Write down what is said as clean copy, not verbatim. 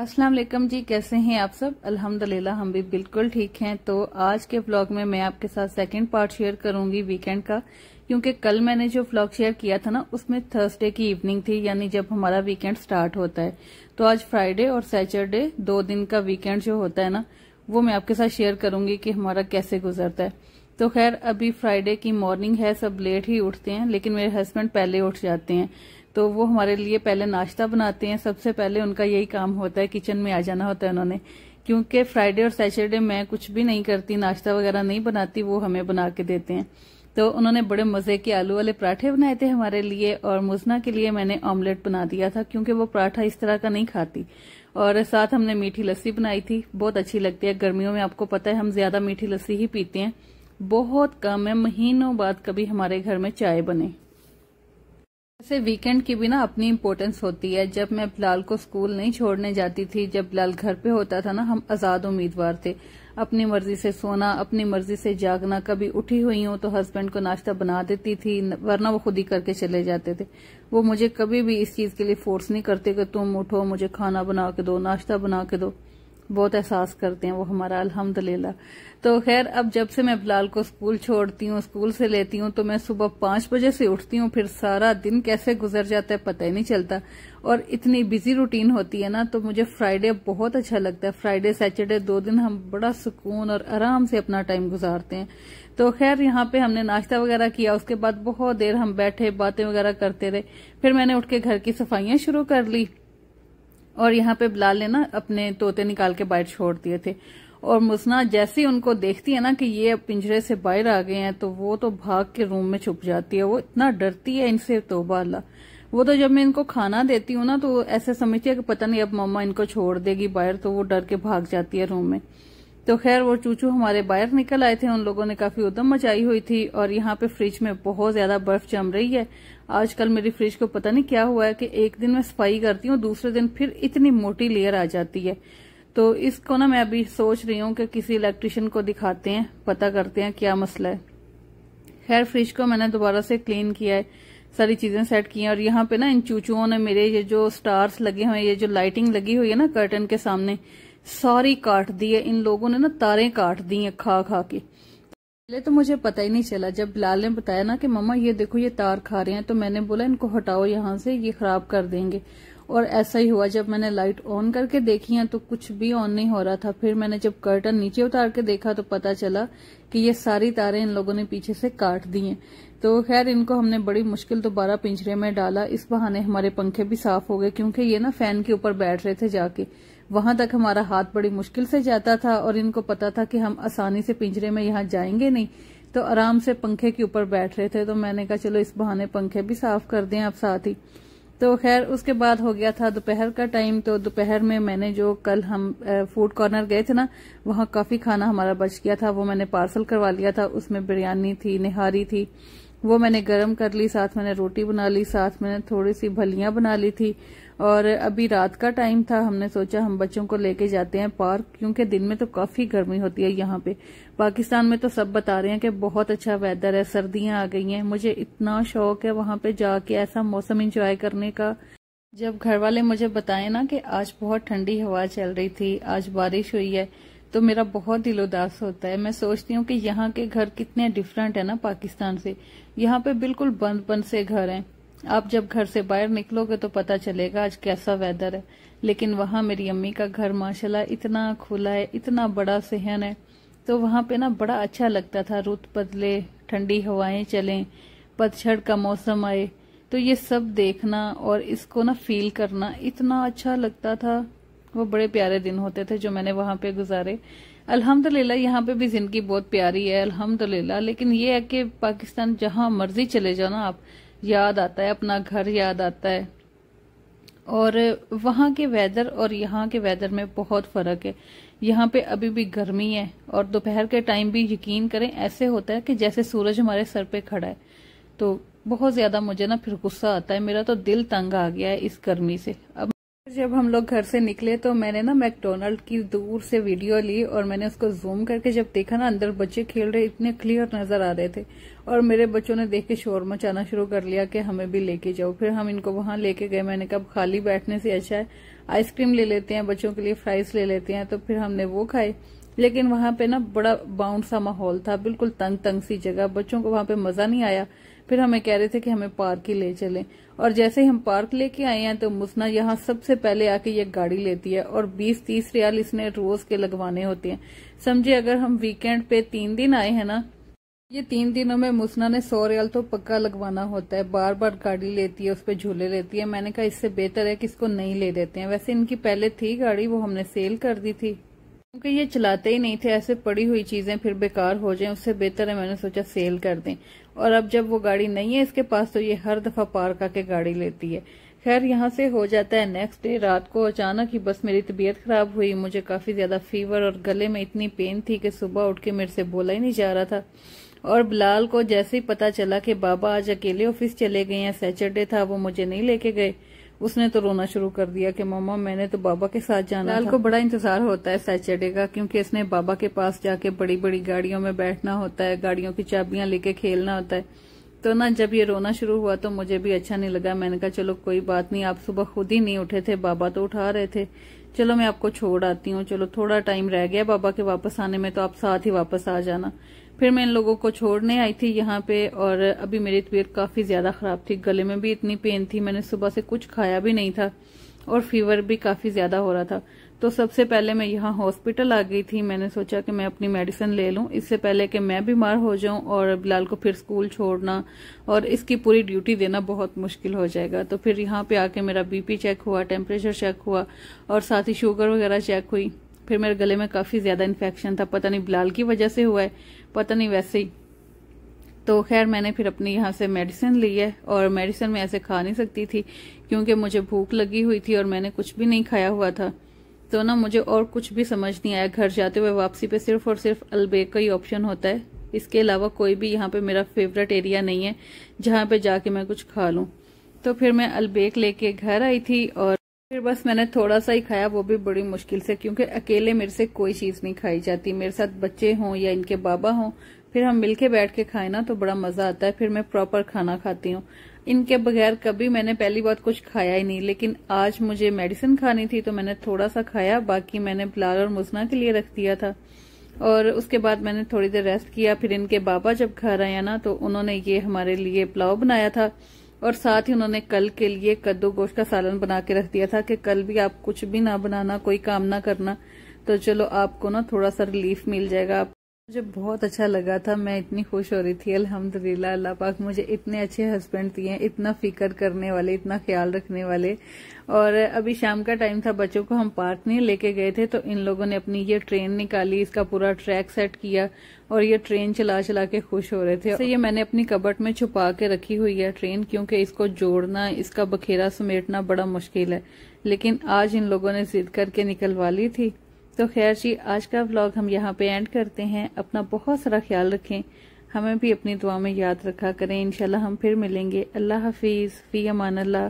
अस्सलाम वालेकुम जी, कैसे हैं आप सब। अल्हम्दुलिल्लाह हम भी बिल्कुल ठीक हैं। तो आज के व्लॉग में मैं आपके साथ सेकंड पार्ट शेयर करूंगी वीकेंड का, क्योंकि कल मैंने जो व्लॉग शेयर किया था ना उसमें थर्सडे की इवनिंग थी, यानी जब हमारा वीकेंड स्टार्ट होता है। तो आज फ्राइडे और सैटरडे 2 दिन का वीकेंड जो होता है ना, वो मैं आपके साथ शेयर करूंगी कि हमारा कैसे गुजरता है। तो खैर अभी फ्राइडे की मॉर्निंग है, सब लेट ही उठते हैं, लेकिन मेरे हस्बैंड पहले उठ जाते हैं। तो वो हमारे लिए पहले नाश्ता बनाते हैं। सबसे पहले उनका यही काम होता है, किचन में आ जाना होता है उन्होंने, क्योंकि फ्राइडे और सैटरडे मैं कुछ भी नहीं करती, नाश्ता वगैरह नहीं बनाती, वो हमें बना के देते हैं। तो उन्होंने बड़े मजे के आलू वाले पराठे बनाए थे हमारे लिए, और मुजना के लिए मैंने ऑमलेट बना दिया था, क्योंकि वो पराठा इस तरह का नहीं खाती। और साथ हमने मीठी लस्सी बनाई थी, बहुत अच्छी लगती है गर्मियों में। आपको पता है हम ज्यादा मीठी लस्सी ही पीते हैं, बहुत कम है, महीनों बाद कभी हमारे घर में चाय बने। वैसे वीकेंड की भी ना अपनी इम्पोर्टेंस होती है। जब मैं बिलाल को स्कूल नहीं छोड़ने जाती थी, जब बिलाल घर पे होता था ना, हम आजाद उम्मीदवार थे, अपनी मर्जी से सोना, अपनी मर्जी से जागना। कभी उठी हुई हूं तो हस्बैंड को नाश्ता बना देती थी, वरना वो खुद ही करके चले जाते थे। वो मुझे कभी भी इस चीज के लिए फोर्स नहीं करते कि तुम उठो, मुझे खाना बना के दो, नाश्ता बना के दो। बहुत एहसास करते हैं वो हमारा, अल्हम्दुलिल्लाह। तो खैर अब जब से मैं बिलाल को स्कूल छोड़ती हूँ, स्कूल से लेती हूँ, तो मैं सुबह 5 बजे से उठती हूँ, फिर सारा दिन कैसे गुजर जाता है पता ही नहीं चलता। और इतनी बिजी रूटीन होती है ना, तो मुझे फ्राइडे बहुत अच्छा लगता है। फ्राइडे सैटरडे 2 दिन हम बड़ा सुकून और आराम से अपना टाइम गुजारते हैं। तो खैर यहाँ पे हमने नाश्ता वगैरह किया, उसके बाद बहुत देर हम बैठे बातें वगैरह करते रहे। फिर मैंने उठ के घर की सफाइयां शुरू कर ली, और यहाँ पे बिलाल ने ना अपने तोते निकाल के बाहर छोड़ दिए थे। और मुसना जैसे ही उनको देखती है ना कि ये अब पिंजरे से बाहर आ गए हैं, तो वो तो भाग के रूम में छुप जाती है। वो इतना डरती है इनसे, तौबा अल्लाह। वो तो जब मैं इनको खाना देती हूँ ना, तो ऐसे समझती है कि पता नहीं अब मम्मा इनको छोड़ देगी बाहर, तो वो डर के भाग जाती है रूम में। तो खैर वो चूचू हमारे बाहर निकल आए थे, उन लोगों ने काफी उद्दम मचाई हुई थी। और यहाँ पे फ्रिज में बहुत ज्यादा बर्फ जम रही है। आजकल मेरी फ्रिज को पता नहीं क्या हुआ है कि एक दिन मैं सफाई करती हूँ, दूसरे दिन फिर इतनी मोटी लेयर आ जाती है। तो इसको ना मैं अभी सोच रही हूँ कि किसी इलेक्ट्रिशियन को दिखाते हैं, पता करते हैं क्या मसला है। खैर फ्रिज को मैंने दोबारा से क्लीन किया है, सारी चीजें सेट की हैं। और यहाँ पे ना इन चूचुओं ने मेरे ये जो स्टार्स लगे हुए हैं, ये जो लाइटिंग लगी हुई है ना कर्टन के सामने, सारी काट दी है। इन लोगों ने ना तारें काट दी हैं खा खा के। पहले तो मुझे पता ही नहीं चला, जब बिलाल ने बताया ना कि मम्मा ये देखो ये तार खा रहे हैं, तो मैंने बोला इनको हटाओ यहाँ से, ये खराब कर देंगे। और ऐसा ही हुआ, जब मैंने लाइट ऑन करके देखी है तो कुछ भी ऑन नहीं हो रहा था। फिर मैंने जब कर्टन नीचे उतार के देखा तो पता चला कि ये सारी तारें इन लोगों ने पीछे से काट दी हैं। तो खैर इनको हमने बड़ी मुश्किल दोबारा पिंजरे में डाला। इस बहाने हमारे पंखे भी साफ हो गए, क्योंकि ये ना फैन के ऊपर बैठ रहे थे जाके, वहां तक हमारा हाथ बड़ी मुश्किल से जाता था। और इनको पता था कि हम आसानी से पिंजरे में यहाँ जाएंगे नहीं, तो आराम से पंखे के ऊपर बैठ रहे थे। तो मैंने कहा चलो इस बहाने पंखे भी साफ कर दें आप साथ ही। तो खैर उसके बाद हो गया था दोपहर का टाइम। तो दोपहर में मैंने जो कल हम फूड कॉर्नर गए थे ना, वहाँ काफी खाना हमारा बच गया था, वो मैंने पार्सल करवा लिया था। उसमें बिरयानी थी, निहारी थी, वो मैंने गरम कर ली, साथ मैंने रोटी बना ली, साथ मैंने थोड़ी सी भलियां बना ली थी। और अभी रात का टाइम था, हमने सोचा हम बच्चों को लेके जाते हैं पार्क, क्योंकि दिन में तो काफी गर्मी होती है यहाँ पे। पाकिस्तान में तो सब बता रहे हैं कि बहुत अच्छा वेदर है, सर्दियां आ गई हैं। मुझे इतना शौक है वहां पे जाके ऐसा मौसम एंजॉय करने का। जब घर वाले मुझे बताए ना कि आज बहुत ठंडी हवा चल रही थी, आज बारिश हुई है, तो मेरा बहुत दिल उदास होता है। मैं सोचती हूँ कि यहाँ के घर कितने डिफरेंट है ना पाकिस्तान से। यहाँ पे बिल्कुल बंद बंद से घर हैं। आप जब घर से बाहर निकलोगे तो पता चलेगा आज कैसा वेदर है। लेकिन वहाँ मेरी अम्मी का घर माशाल्लाह इतना खुला है, इतना बड़ा सहन है, तो वहाँ पे ना बड़ा अच्छा लगता था। रुत बदले, ठंडी हवाएं चलें, पतझड़ का मौसम आए, तो ये सब देखना और इसको ना फील करना इतना अच्छा लगता था। वो बड़े प्यारे दिन होते थे जो मैंने वहां पे गुजारे। अल्हम्दुलिल्लाह यहाँ पे भी जिंदगी बहुत प्यारी है, अल्हम्दुलिल्लाह। लेकिन ये है कि पाकिस्तान जहां मर्जी चले जाओ ना आप, याद आता है, अपना घर याद आता है। और वहां के वेदर और यहाँ के वेदर में बहुत फर्क है। यहाँ पे अभी भी गर्मी है, और दोपहर के टाइम भी यकीन करें ऐसे होता है कि जैसे सूरज हमारे सर पे खड़ा है। तो बहुत ज्यादा मुझे ना फिर गुस्सा आता है, मेरा तो दिल तंग आ गया है इस गर्मी से। अब जब हम लोग घर से निकले तो मैंने ना मैकडोनल्ड की दूर से वीडियो ली, और मैंने उसको जूम करके जब देखा ना, अंदर बच्चे खेल रहे, इतने क्लियर नजर आ रहे थे। और मेरे बच्चों ने देख के शोर मचाना शुरू कर लिया कि हमें भी लेके जाओ। फिर हम इनको वहां लेके गए। मैंने कहा खाली बैठने से अच्छा है आइसक्रीम ले लेते हैं, बच्चों के लिए फ्राइज ले लेते हैं। तो फिर हमने वो खाए। लेकिन वहां पे ना बड़ा बाउंड सा माहौल था, बिल्कुल तंग तंग सी जगह, बच्चों को वहां पे मजा नहीं आया। फिर हमें कह रहे थे कि हमें पार्क ही ले चलें, और जैसे ही हम पार्क लेके आए हैं तो मुसना यहाँ सबसे पहले आके ये गाड़ी लेती है और 20-30 रियाल इसने रोज के लगवाने होते हैं। समझे अगर हम वीकेंड पे 3 दिन आए हैं ना, ये 3 दिनों में मुसना ने 100 रियाल तो पक्का लगवाना होता है। बार बार गाड़ी लेती है, उस पर झूले लेती है। मैंने कहा इससे बेहतर है कि इसको नहीं ले देते हैं। वैसे इनकी पहले थी गाड़ी, वो हमने सेल कर दी थी क्योंकि ये चलाते ही नहीं थे। ऐसे पड़ी हुई चीजें फिर बेकार हो जाएं, उससे बेहतर है मैंने सोचा सेल कर दें। और अब जब वो गाड़ी नहीं है इसके पास तो ये हर दफा पार्क आके गाड़ी लेती है। खैर यहाँ से हो जाता है नेक्स्ट डे। रात को अचानक ही बस मेरी तबीयत खराब हुई, मुझे काफी ज्यादा फीवर और गले में इतनी पेन थी कि सुबह उठ के मेरे से बोला ही नहीं जा रहा था। और बिलाल को जैसे ही पता चला कि बाबा आज अकेले ऑफिस चले गए हैं, सैटरडे था, वो मुझे नहीं लेके गए, उसने तो रोना शुरू कर दिया कि मम्मा मैंने तो बाबा के साथ जाना था। बिलाल को बड़ा इंतजार होता है सैटरडे का, क्योंकि इसने बाबा के पास जाके बड़ी बड़ी गाड़ियों में बैठना होता है, गाड़ियों की चाबियां लेके खेलना होता है। तो ना जब ये रोना शुरू हुआ तो मुझे भी अच्छा नहीं लगा। मैंने कहा चलो कोई बात नहीं, आप सुबह खुद ही नहीं उठे थे, बाबा तो उठा रहे थे, चलो मैं आपको छोड़ आती हूँ। चलो थोड़ा टाइम रह गया बाबा के वापस आने में, तो आप साथ ही वापस आ जाना। फिर मैं इन लोगों को छोड़ने आई थी यहाँ पे, और अभी मेरी तबीयत काफी ज्यादा खराब थी, गले में भी इतनी पेन थी, मैंने सुबह से कुछ खाया भी नहीं था और फीवर भी काफी ज्यादा हो रहा था। तो सबसे पहले मैं यहाँ हॉस्पिटल आ गई थी। मैंने सोचा कि मैं अपनी मेडिसिन ले लूं इससे पहले कि मैं बीमार हो जाऊं और बिलाल को फिर स्कूल छोड़ना और इसकी पूरी ड्यूटी देना बहुत मुश्किल हो जाएगा। तो फिर यहाँ पे आके मेरा बीपी चेक हुआ, टेम्परेचर चेक हुआ और साथ ही शुगर वगैरह चेक हुई। फिर मेरे गले में काफी ज्यादा इन्फेक्शन था, पता नहीं बिलाल की वजह से हुआ है, पता नहीं वैसे ही। तो खैर मैंने फिर अपनी यहाँ से मेडिसिन ली है, और मेडिसिन में ऐसे खा नहीं सकती थी क्योंकि मुझे भूख लगी हुई थी और मैंने कुछ भी नहीं खाया हुआ था। तो ना मुझे और कुछ भी समझ नहीं आया। घर जाते हुए वापसी पे सिर्फ और सिर्फ अलबेक का ही ऑप्शन होता है, इसके अलावा कोई भी यहाँ पे मेरा फेवरेट एरिया नहीं है जहाँ पे जाके मैं कुछ खा लूँ। तो फिर मैं अलबेक लेके घर आई थी और फिर बस मैंने थोड़ा सा ही खाया, वो भी बड़ी मुश्किल से, क्योंकि अकेले मेरे से कोई चीज नहीं खाई जाती। मेरे साथ बच्चे हों या इनके बाबा हों, फिर हम मिलके बैठ के खाए ना तो बड़ा मजा आता है। फिर मैं प्रॉपर खाना खाती हूँ। इनके बगैर कभी मैंने पहली बात कुछ खाया ही नहीं, लेकिन आज मुझे मेडिसिन खानी थी तो मैंने थोड़ा सा खाया, बाकी मैंने बिलाल और मुसना के लिए रख दिया था। और उसके बाद मैंने थोड़ी देर रेस्ट किया। फिर इनके बाबा जब घर आया ना तो उन्होंने ये हमारे लिए पुलाव बनाया था, और साथ ही उन्होंने कल के लिए कद्दू गोश्त का सालन बना के रख दिया था कि कल भी आप कुछ भी ना बनाना, कोई काम ना करना, तो चलो आपको ना थोड़ा सा रिलीफ मिल जाएगा। मुझे बहुत अच्छा लगा था, मैं इतनी खुश हो रही थी। अल्हम्दुलिल्लाह, अल्लाह पाक मुझे इतने अच्छे हस्बैंड दिए, इतना फिक्र करने वाले, इतना ख्याल रखने वाले। और अभी शाम का टाइम था, बच्चों को हम पार्क नहीं लेके गए थे, तो इन लोगों ने अपनी ये ट्रेन निकाली, इसका पूरा ट्रैक सेट किया और ये ट्रेन चला चला के खुश हो रहे थे। तो ये मैंने अपनी कबर्ड में छुपा के रखी हुई है ट्रेन, क्योंकि इसको जोड़ना, इसका बखेरा समेटना बड़ा मुश्किल है, लेकिन आज इन लोगों ने जिद करके निकलवा ली थी। तो खैर जी, आज का व्लॉग हम यहाँ पे एंड करते हैं। अपना बहुत सारा ख्याल रखें, हमें भी अपनी दुआ में याद रखा करें। इंशाल्लाह हम फिर मिलेंगे। अल्लाह हाफिज, फी अमान अल्लाह।